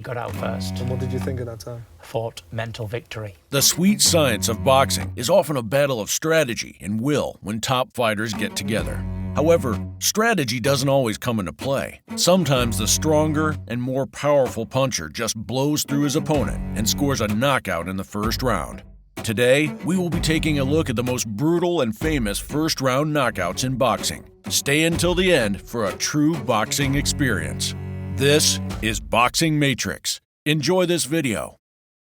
got out first. And what did you think at that time? Fought mental victory. The sweet science of boxing is often a battle of strategy and will when top fighters get together. However, strategy doesn't always come into play. Sometimes the stronger and more powerful puncher just blows through his opponent and scores a knockout in the first round. Today, we will be taking a look at the most brutal and famous first-round knockouts in boxing. Stay until the end for a true boxing experience. This is Boxing Matrix. Enjoy this video.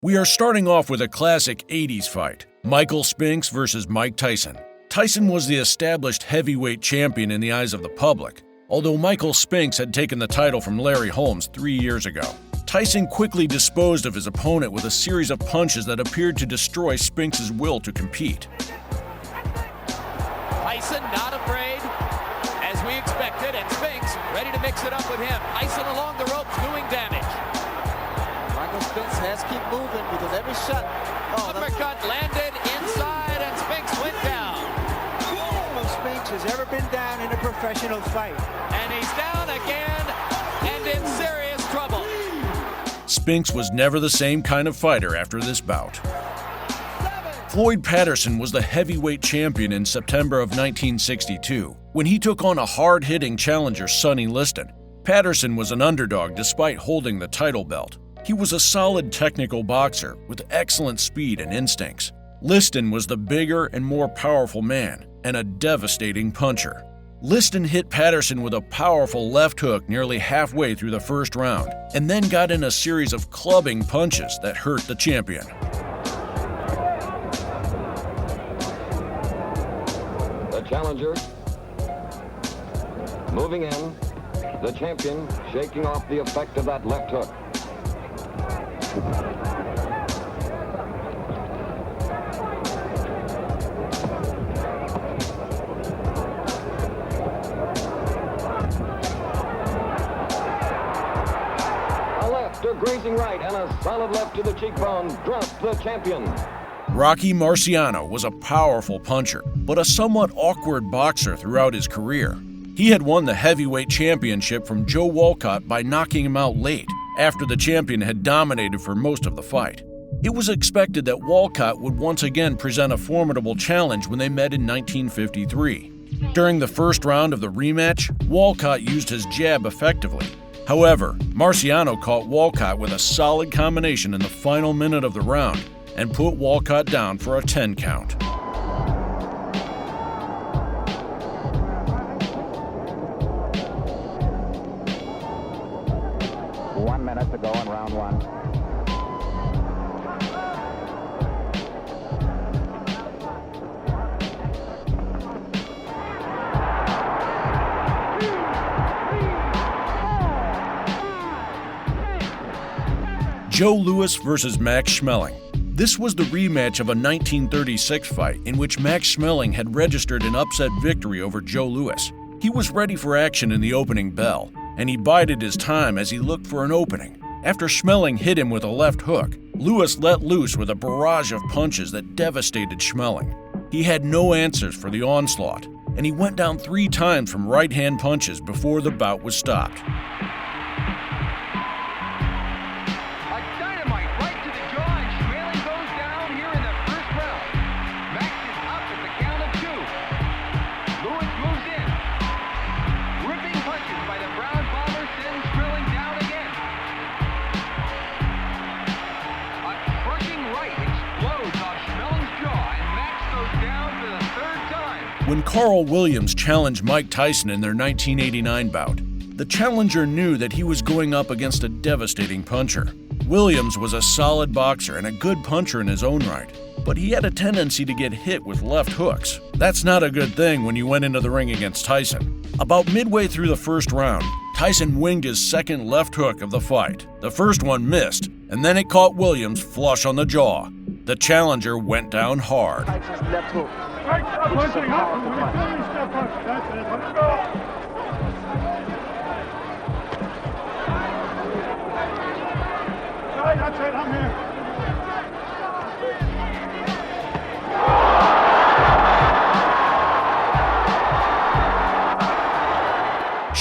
We are starting off with a classic 80s fight, Michael Spinks versus Mike Tyson. Tyson was the established heavyweight champion in the eyes of the public, although Michael Spinks had taken the title from Larry Holmes 3 years ago. Tyson quickly disposed of his opponent with a series of punches that appeared to destroy Spinks' will to compete. Tyson not afraid, as we expected, and Spinks ready to mix it up with him. Tyson along the ropes doing damage. Michael Spinks has to keep moving because every shot... Uppercut landed inside and Spinks went down. Spinks has ever been down in a professional fight. And he's down again and in serious trouble. Spinks was never the same kind of fighter after this bout. Floyd Patterson was the heavyweight champion in September of 1962. When he took on a hard-hitting challenger, Sonny Liston, Patterson was an underdog despite holding the title belt. He was a solid technical boxer with excellent speed and instincts. Liston was the bigger and more powerful man and a devastating puncher. Liston hit Patterson with a powerful left hook nearly halfway through the first round and then got in a series of clubbing punches that hurt the champion. The challenger moving in, the champion shaking off the effect of that left hook. A left, a grazing right, and a solid left to the cheekbone dropped the champion. Rocky Marciano was a powerful puncher, but a somewhat awkward boxer throughout his career. He had won the heavyweight championship from Joe Walcott by knocking him out late, after the champion had dominated for most of the fight. It was expected that Walcott would once again present a formidable challenge when they met in 1953. During the first round of the rematch, Walcott used his jab effectively. However, Marciano caught Walcott with a solid combination in the final minute of the round and put Walcott down for a 10 count. 1 minute to go in round one. Joe Louis versus Max Schmeling. This was the rematch of a 1936 fight in which Max Schmeling had registered an upset victory over Joe Louis. He was ready for action in the opening bell, and he bided his time as he looked for an opening. After Schmeling hit him with a left hook, Louis let loose with a barrage of punches that devastated Schmeling. He had no answers for the onslaught, and he went down 3 times from right-hand punches before the bout was stopped. When Carl Williams challenged Mike Tyson in their 1989 bout, the challenger knew that he was going up against a devastating puncher. Williams was a solid boxer and a good puncher in his own right, but he had a tendency to get hit with left hooks. That's not a good thing when you went into the ring against Tyson. About midway through the first round, Tyson winged his second left hook of the fight. The first one missed, and then it caught Williams flush on the jaw. The challenger went down hard. Left hook. That's it, I'm here.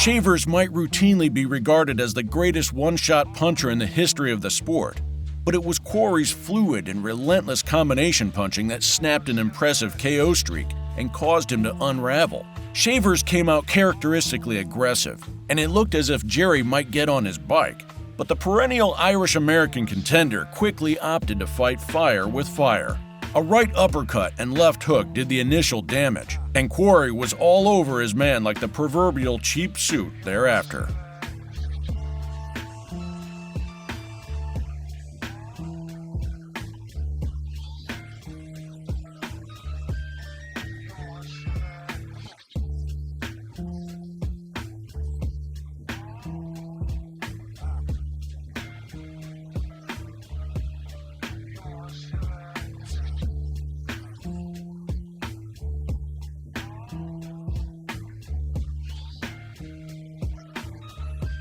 Shavers might routinely be regarded as the greatest one-shot puncher in the history of the sport, but it was Quarry's fluid and relentless combination punching that snapped an impressive KO streak and caused him to unravel. Shavers came out characteristically aggressive, and it looked as if Jerry might get on his bike, but the perennial Irish-American contender quickly opted to fight fire with fire. A right uppercut and left hook did the initial damage, and Quarry was all over his man like the proverbial cheap suit thereafter.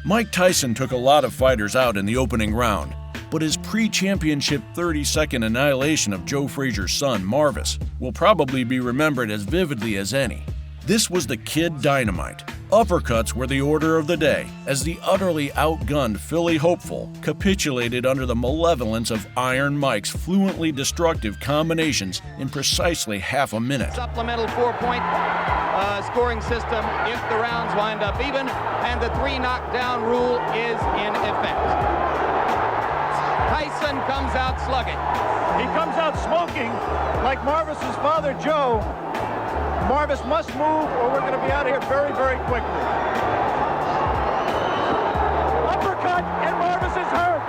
Mike Tyson took a lot of fighters out in the opening round, but his pre-championship 30-second annihilation of Joe Frazier's son, Marvis, will probably be remembered as vividly as any. This was the Kid Dynamite. Uppercuts were the order of the day, as the utterly outgunned Philly hopeful capitulated under the malevolence of Iron Mike's fluently destructive combinations in precisely half a minute. Supplemental 4-point scoring system if the rounds wind up even, and the 3 knockdown rule is in effect. Tyson comes out slugging. He comes out smoking like Marvis's father, Joe. Marvis must move or we're going to be out of here very, very quickly. Uppercut, and Marvis is hurt.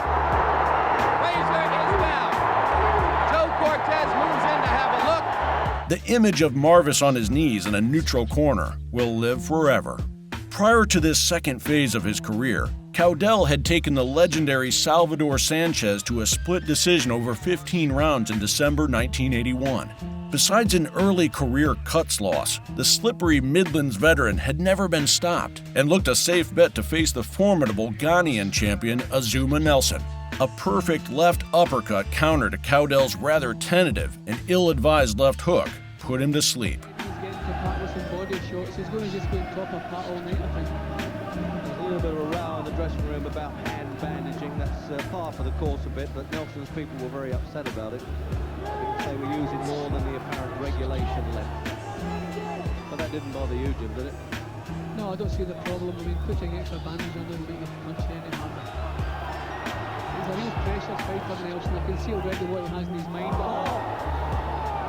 Frazier is down. Joe Cortez moves in to have a look. The image of Marvis on his knees in a neutral corner will live forever. Prior to this second phase of his career, Cowdell had taken the legendary Salvador Sanchez to a split decision over 15 rounds in December 1981. Besides an early career cuts loss, the slippery Midlands veteran had never been stopped and looked a safe bet to face the formidable Ghanaian champion Azuma Nelson. A perfect left uppercut counter to Cowdell's rather tentative and ill-advised left hook put him to sleep. He's getting to practice some body shots. He's going to just go and top of Pat all night, I think. There's a little bit of a row in the dressing room about hand bandaging. That's par for the course a bit, but Nelson's people were very upset about it. They were using more than the apparent regulation length. But that didn't bother you, Jim, did it? No, I don't see the problem. I mean, putting extra bandage on them make you punch any harder. He's a real precious fighter, Nelson. I can see already what he has in his mind.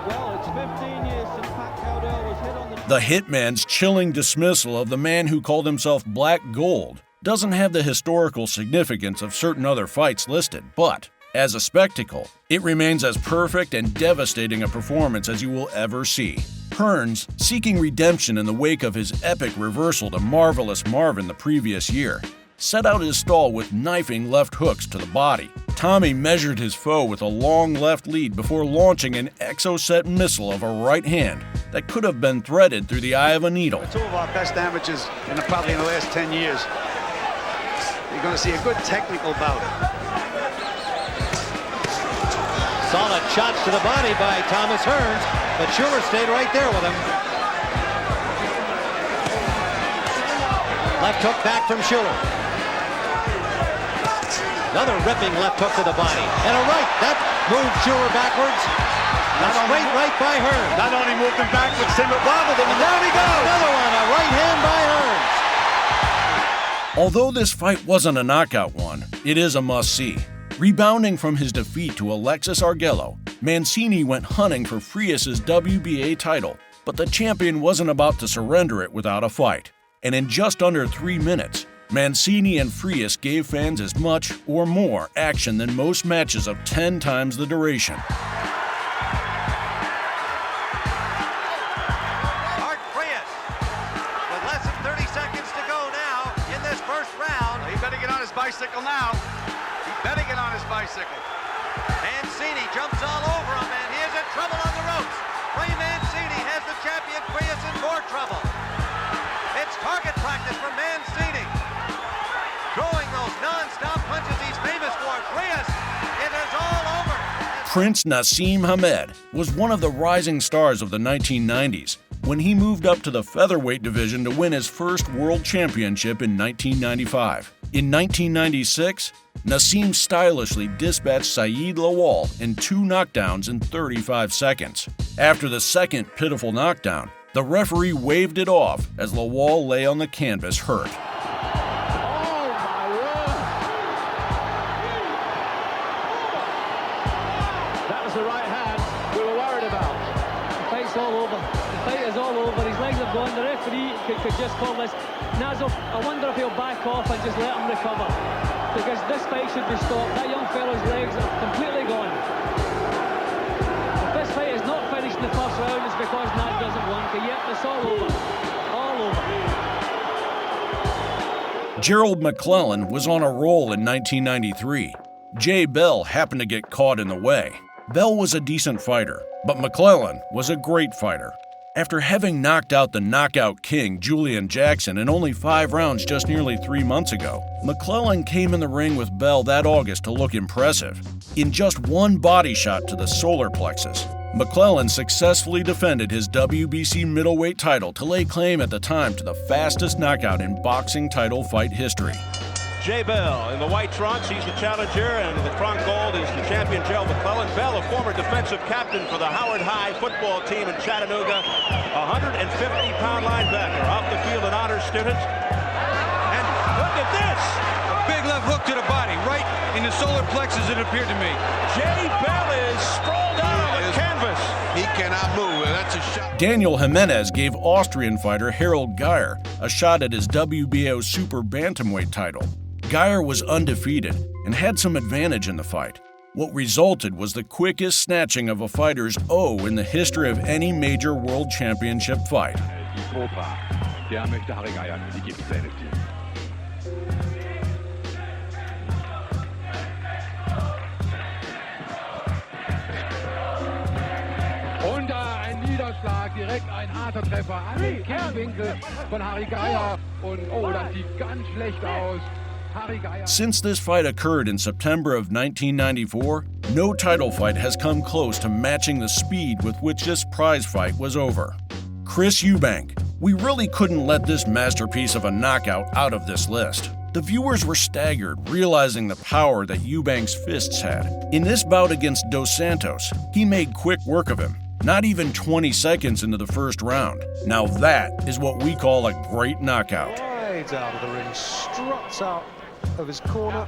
Well, it's 15 years since Pat Cowdell was hit on The hitman's chilling dismissal of the man who called himself Black Gold doesn't have the historical significance of certain other fights listed, but as a spectacle, it remains as perfect and devastating a performance as you will ever see. Hearns, seeking redemption in the wake of his epic reversal to Marvelous Marvin the previous year, set out his stall with knifing left hooks to the body. Tommy measured his foe with a long left lead before launching an exocet missile of a right hand that could have been threaded through the eye of a needle. 2 of our best amateurs probably in the last 10 years. You're going to see a good technical bout. Solid shots to the body by Thomas Hearns, but Schuler stayed right there with him. Left hook back from Schuler. Another ripping left hook to the body. And a right. That moved Schuler backwards. A straight right by Hearns. Not only moved him backwards, Tim, but wobbled him, and down he goes. Another one, a right hand by Hearns. Although this fight wasn't a knockout one, it is a must-see. Rebounding from his defeat to Alexis Arguello, Mancini went hunting for Frias's WBA title, but the champion wasn't about to surrender it without a fight. And in just under 3 minutes, Mancini and Frias gave fans as much or more action than most matches of 10 times the duration. Art Frias, with less than 30 seconds to go now in this first round. He better get on his bicycle now. He better get on his bicycle. Mancini jumps all over him, and he is in trouble on the ropes. Ray Mancini has the champion Frias in more trouble. It's target practice for Mancini. Throwing those non-stop punches he's famous for. Frias, it is all over. Prince Nassim Hamed was one of the rising stars of the 1990s, when he moved up to the featherweight division to win his first world championship in 1995. In 1996, Nassim stylishly dispatched Saeed Lawal in 2 knockdowns in 35 seconds. After the second pitiful knockdown, the referee waved it off as Lawal lay on the canvas hurt. Oh, my word! That was the right hand we were worried about. The fight's all over. The fight is all over. His legs have gone. The referee could just call this. Nazov, I wonder if he'll back off and just let him recover. Because this fight should be stopped. That young fellow's legs are completely gone. If this fight is not finished in the first round, it's because Nad doesn't want to. Yep, it's all over. All over. Gerald McClellan was on a roll in 1993. Jay Bell happened to get caught in the way. Bell was a decent fighter, but McClellan was a great fighter. After having knocked out the knockout king Julian Jackson in only 5 rounds just nearly 3 months ago, McClellan came in the ring with Bell that August to look impressive. In just 1 body shot to the solar plexus, McClellan successfully defended his WBC middleweight title to lay claim at the time to the fastest knockout in boxing title fight history. Jay Bell in the white trunks, he's the challenger, and in the trunk gold is the champion Gerald McClellan. Bell, a former defensive captain for the Howard High football team in Chattanooga, 150-pound linebacker, off the field an honor student. And look at this! A big left hook to the body, right in the solar plexus, it appeared to me. Jay Bell is sprawled out on the canvas. He cannot move, that's a shot. Daniel Jimenez gave Austrian fighter Harold Geyer a shot at his WBO super bantamweight title. Geyer was undefeated and had some advantage in the fight. What resulted was the quickest snatching of a fighter's O in the history of any major world championship fight. Und ein Niederschlag, direkt ein harter Treffer an den Kinnwinkel von Harry Geyer. Und oh, das sieht ganz schlecht aus. Since this fight occurred in September of 1994, no title fight has come close to matching the speed with which this prize fight was over. Chris Eubank. We really couldn't let this masterpiece of a knockout out of this list. The viewers were staggered, realizing the power that Eubank's fists had. In this bout against Dos Santos, he made quick work of him, not even 20 seconds into the first round. Now that is what we call a great knockout. Rides out of the ring, struts out of his corner.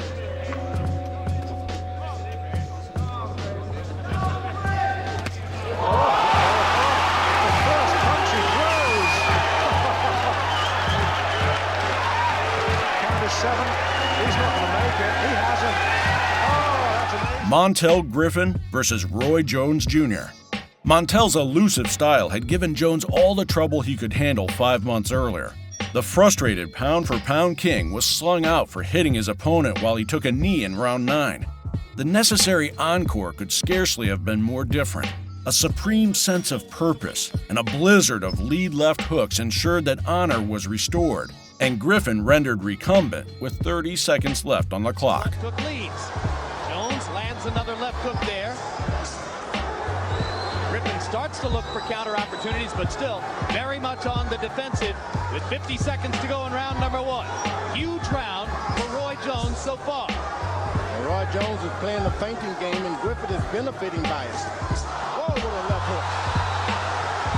Montel Griffin versus Roy Jones Jr. Montel's elusive style had given Jones all the trouble he could handle 5 months earlier. The frustrated pound-for-pound king was slung out for hitting his opponent while he took a knee in round 9. The necessary encore could scarcely have been more different. A supreme sense of purpose and a blizzard of lead left hooks ensured that honor was restored, and Griffin rendered recumbent with 30 seconds left on the clock. Hook leads. Jones lands another left hook there. Griffin starts to look for counter opportunities, but still very much on the defensive with 50 seconds to go in round number 1. Huge round for Roy Jones so far. Roy Jones is playing the fainting game, and Griffin is benefiting by it. Whoa, what a left hook.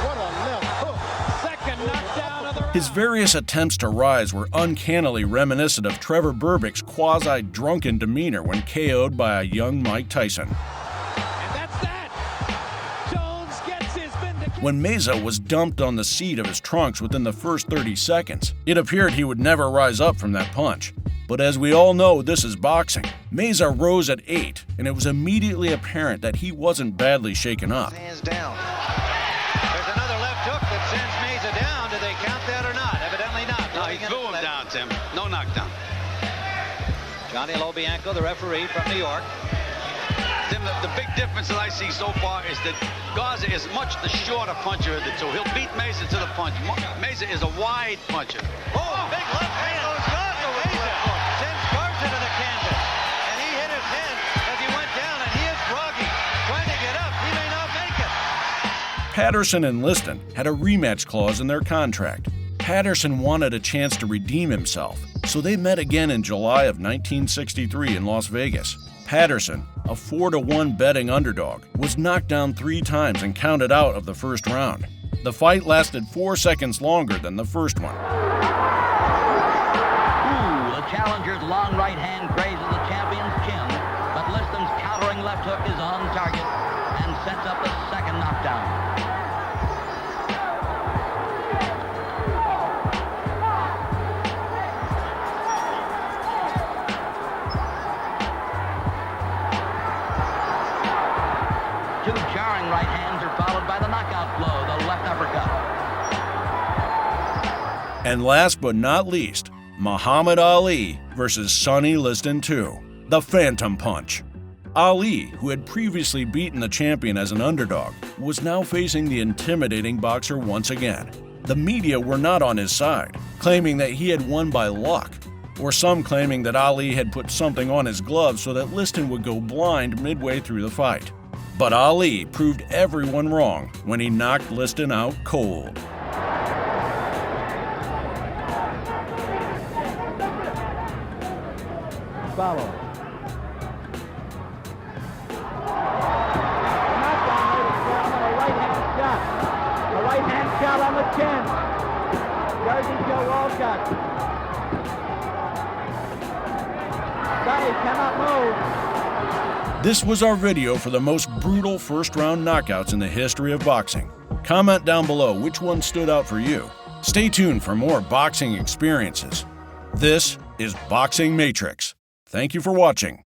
What a left hook. Second knockdown of the round. His various attempts to rise were uncannily reminiscent of Trevor Berbick's quasi-drunken demeanor when KO'd by a young Mike Tyson. When Meza was dumped on the seat of his trunks within the first 30 seconds, it appeared he would never rise up from that punch. But as we all know, this is boxing. Meza rose at 8, and it was immediately apparent that he wasn't badly shaken up. Hands down. There's another left hook that sends Meza down. Do they count that or not? Evidently not. No, he threw him down, Tim. No knockdown. Johnny Lobianco, the referee from New York. Tim, the big difference that I see so far is that Garza is much the shorter puncher of the two. He'll beat Meza to the punch. Meza is a wide puncher. Oh, big left hand goes Garza with the left hook. Sends Garza to the canvas. And he hit his head as he went down, and he is groggy. Trying to get up. He may not make it. Patterson and Liston had a rematch clause in their contract. Patterson wanted a chance to redeem himself, so they met again in July of 1963 in Las Vegas. Patterson, a 4-1 betting underdog, was knocked down 3 times and counted out of the first round. The fight lasted 4 seconds longer than the first one. The challenger's long right hand grazes the champion's chin, but Liston's countering left hook is on target and sets up the second knockdown. Two jarring right hands are followed by the knockout blow, the left uppercut. And last but not least, Muhammad Ali versus Sonny Liston II, the Phantom Punch. Ali, who had previously beaten the champion as an underdog, was now facing the intimidating boxer once again. The media were not on his side, claiming that he had won by luck, or some claiming that Ali had put something on his glove so that Liston would go blind midway through the fight. But Ali proved everyone wrong when he knocked Liston out cold. Follow. A right hand shot on the chin. Jersey Joe Walcott. Sonny cannot move. This was our video for the most brutal first-round knockouts in the history of boxing. Comment down below which one stood out for you. Stay tuned for more boxing experiences. This is Boxing Matrix. Thank you for watching.